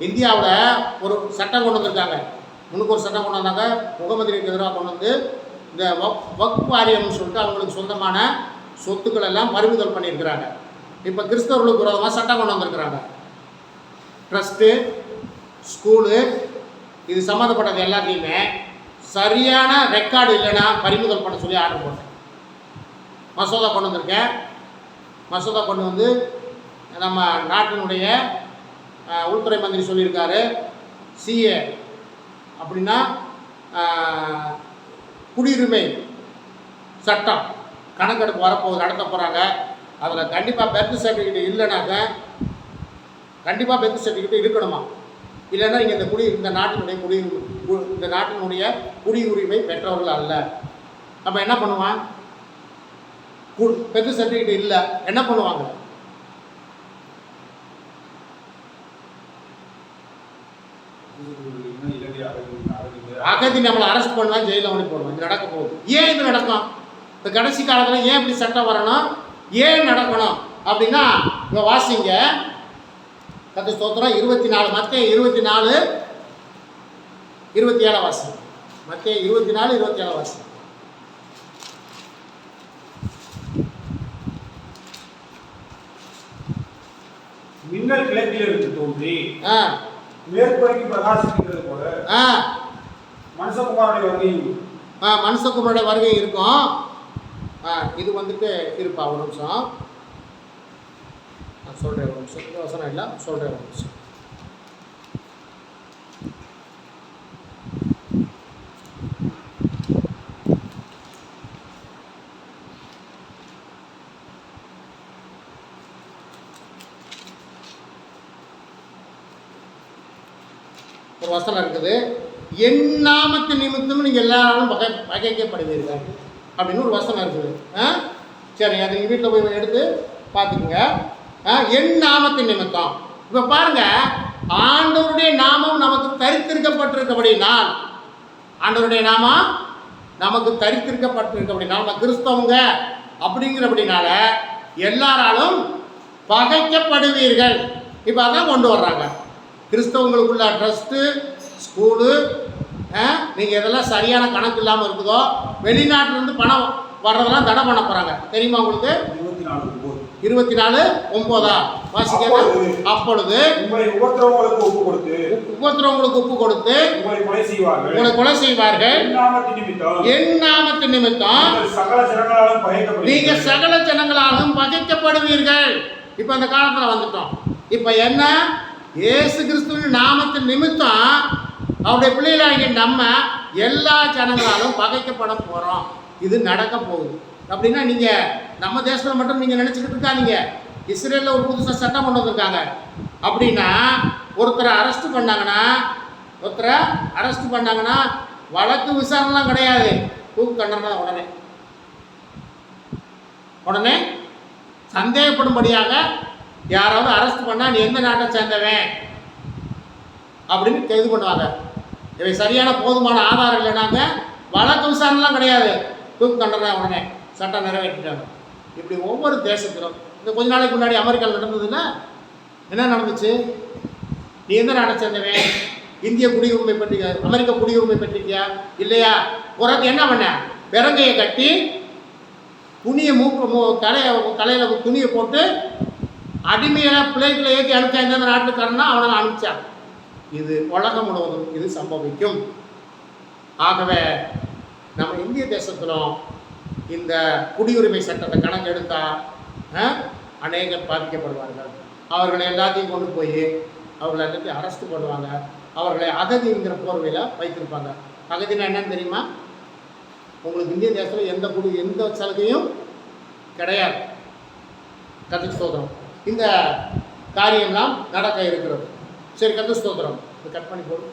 இந்தியாவில் ஒரு சட்டம் கொண்டு வந்திருக்காங்க. முன்னுக்கு ஒரு சட்டம் கொண்டு வந்தாங்க, முகமதிக்கு எதிராக கொண்டு வந்து இந்த வக்ஃப் வாரியம்னு சொல்லிட்டு அவங்களுக்கு சொந்தமான சொத்துக்கள் எல்லாம் பறிமுதல் பண்ணியிருக்கிறாங்க. இப்போ கிறிஸ்தவர்களுக்கு விரோதமாக சட்டம் கொண்டு வந்திருக்கிறாங்க. ட்ரஸ்ட்டு, ஸ்கூலு, இது சம்மந்தப்பட்டது எல்லாத்தையுமே சரியான ரெக்கார்டு இல்லைன்னா பறிமுதல் பண்ண சொல்லி ஆர்டர் போட்டேன். மசோதா கொண்டு வந்திருக்கேன். மசோதா கொண்டு வந்து நம்ம நாட்டினுடைய உள்துறை மந்திரி சொல்லியிருக்காரு, சிஏ அப்படின்னா குடியுரிமை சட்டம் கணக்கெடுப்பு வரப்போகுது, நடத்த போகிறாங்க. அதில் கண்டிப்பாக பெர்த் சர்டிஃபிகேட் இல்லைனாக்க கண்டிப்பாக பெர்த் சர்டிஃபிகேட் இருக்கணுமா, இல்லைன்னா இங்கே இந்த நாட்டினுடைய குடியுரிமை பெற்றவர்கள் அல்ல. அப்போ என்ன பண்ணுவான்? பெர்த் சர்டிஃபிகேட் இல்லை என்ன பண்ணுவாங்க? அகதி நம்மளை அரெஸ்ட் பண்ணுவான், ஜெயிலில் அவனி போடுவான். இது நடக்க போகுது. ஏன் இது நடக்கும்? இந்த கடைசி காலத்தில் ஏன் இப்படி சட்டம் வரணும், ஏன் நடக்கணும் அப்படின்னா இங்கே வாசிங்க. கர்த்தர் ஸ்தோத்திரம். 24 மத்தேயு 24:27 வாசி. மத்தேயு 24:27 வாசி. மின்னல் கிழக்கிலிருந்து தோன்றி மேற்குறைக்கு பிரகாசிக்கிறது போல மனுஷகுமாரனுடைய வருகை இருக்கும். இது வந்துட்டு இருப்பா ஒரு நிமிஷம் நான் சொல்கிறேன். ஒரு நிமிஷம் வசனம் இல்லை சொல்கிறேன். ஒரு நிமிஷம். ஒரு வசனம் இருக்குது, என் நாமத்து நிமித்தம் நீங்கள் எல்லாரும் பகைக்கப்படுவீர்கள் அப்படின்னு ஒரு வசனம் இருக்குது. சரி, அது நீங்கள் வீட்டில் போய் எடுத்து பார்த்துக்குங்க. என் நாமத்தின் நிமித்தம். இப்போ பாருங்க, ஆண்டவருடைய நாமம் நமக்கு தரித்திருக்கப்பட்டிருக்கபடினால், ஆண்டவருடைய நாமம் நமக்கு தரித்திருக்கப்பட்டிருக்கபடினால் நம்ம கிறிஸ்தவங்க அப்படிங்கிறபடினால எல்லாராலும் பகைக்கப்படுவீர்கள். இப்போ அதான் கொண்டு வர்றாங்க. கிறிஸ்தவங்களுக்குள்ள ட்ரஸ்ட்டு, ஸ்கூலு, நீங்கள் எதெல்லாம் சரியான கணக்கு இல்லாமல் இருக்குதோ, வெளிநாட்டிலேருந்து பணம் வர்றதெல்லாம் தடை பண்ண போகிறாங்க. தெரியுமா உங்களுக்கு? 24:9 வாசிக்க. அப்பொழுது உபத்திரவங்களுக்கு ஒப்பு கொடுத்து உங்களை கொலை செய்வார்கள். என் நாமத்து நிமித்தம் நீங்கள் சகல ஜனங்களாலும் பகைக்கப்படுவீர்கள். இப்போ அந்த காலத்தில் வந்துட்டோம். இப்போ என்ன? இயேசு கிறிஸ்துவின் நாமத்தின் நிமித்தம் அவருடைய பிள்ளைகளாகிய நம்ம எல்லா ஜனங்களாலும் பகைக்கப்பட போகிறோம். இது நடக்க போகுது. அப்படின்னா நீங்கள் நம்ம தேசத்தில் மட்டும் நீங்கள் நினச்சிக்கிட்டு இருக்காதீங்க. இஸ்ரேலில் ஒரு புதுசாக சட்டம் கொண்டு வந்திருக்காங்க. அப்படின்னா ஒருத்தரை அரெஸ்ட் பண்ணாங்கன்னா வழக்கு விசாரணைலாம் கிடையாது, தூக்கு தண்டனை உடனே சந்தேகப்படும்படியாக யாராவது அரெஸ்ட் பண்ணால் நீ எந்த நாட்டை சேர்ந்தவன் அப்படின்னு கைது பண்ணுவாங்க. இவை சரியான போதுமான ஆதாரம் இல்லைனாங்க வழக்கு விசாரணைலாம் கிடையாது, தூக்கு தண்டனை உடனே சட்டம் நிறைவேற்றிட்டாங்க. இப்படி ஒவ்வொரு தேசத்திலும் இந்த கொஞ்ச நாளைக்கு முன்னாடி அமெரிக்காவில் நடந்ததுன்னா என்ன நடந்துச்சு? நீ எந்த நாட்டை சேர்ந்தவன்? இந்திய குடியுரிமை பெற்றிருக்க, அமெரிக்க குடியுரிமை பெற்றிருக்கியா இல்லையா? உனக்கு என்ன பண்ண? பிறங்கையை கட்டி துணியை தலையில் துணியை போட்டு அடிமையான பிள்ளைகளை ஏற்றி அனுப்பிச்சா எந்தெந்த நாட்டுக்காரனா அவனை அனுப்பிச்சான். இது உலகம் முழுவதும் இது சம்பவிக்கும். ஆகவே நம்ம இந்திய தேசத்திலும் இந்த குடியுரிமை சட்டத்தை கணக்கு எடுத்தால் அநேகர் பாதிக்கப்படுவார்கள். அவர்களை எல்லாத்தையும் கொண்டு போய் அவர்களை எல்லாத்தையும் அரெஸ்ட் பண்ணுவாங்க. அவர்களை அகதிங்கிற போர்வையில் வைத்திருப்பாங்க. அகதினா என்னன்னு தெரியுமா? உங்களுக்கு இந்திய தேசத்தில் எந்த சலுகையும் கிடையாது. கர்த்தருக்கு ஸ்தோத்திரம். இந்த காரியம்லாம் நடக்க இருக்கிறது. சரி, கர்த்தருக்கு ஸ்தோத்திரம். கட் பண்ணி போடு.